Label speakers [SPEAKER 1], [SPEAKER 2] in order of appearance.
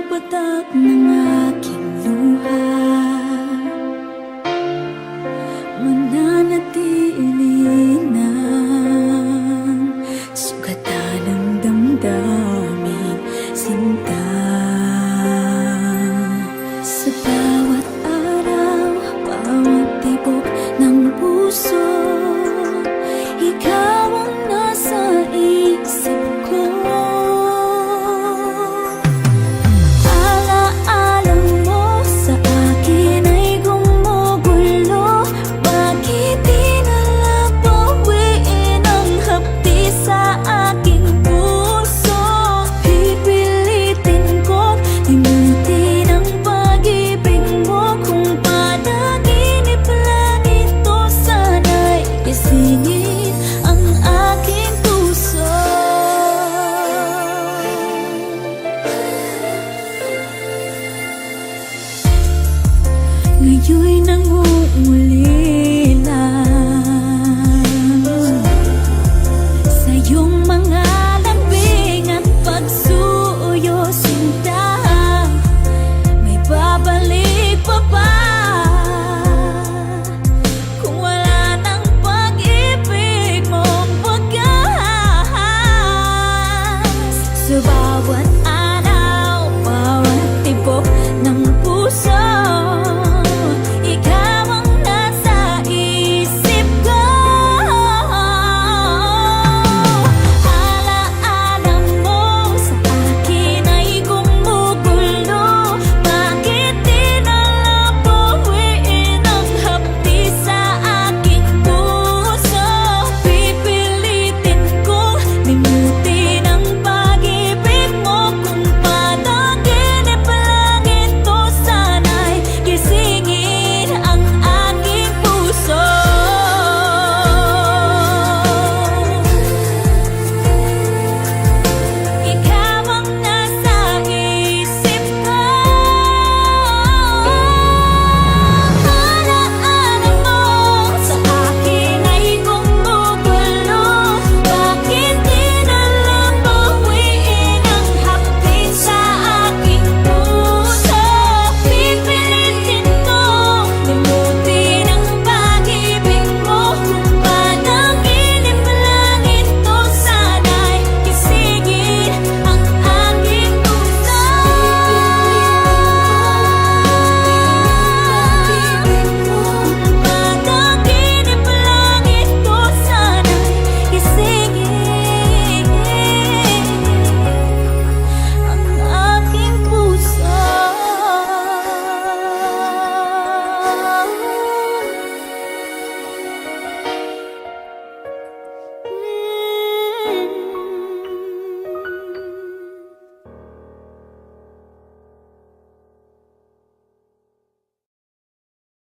[SPEAKER 1] patak ng aking luha, mananatili ng sugatan ng damdamin, sinta. Sa bawat araw, bawat tibok ng puso, ikaw ang nasa isip ko. Alaala mo sa akin ay gumugulo. Bakit di nalang bawiin ang hapdi sa aking puso? Pipilitin ko limutin ang pag-ibig mo. Kung panaginip lang ito, sana'y gisingin ang aking puso. Ngayon'y nangungulila sa iyong mga lambing at pagsuyo, sinta. May babalik pa ba kung wala ng pag-ibig mong wagas? Sa bawat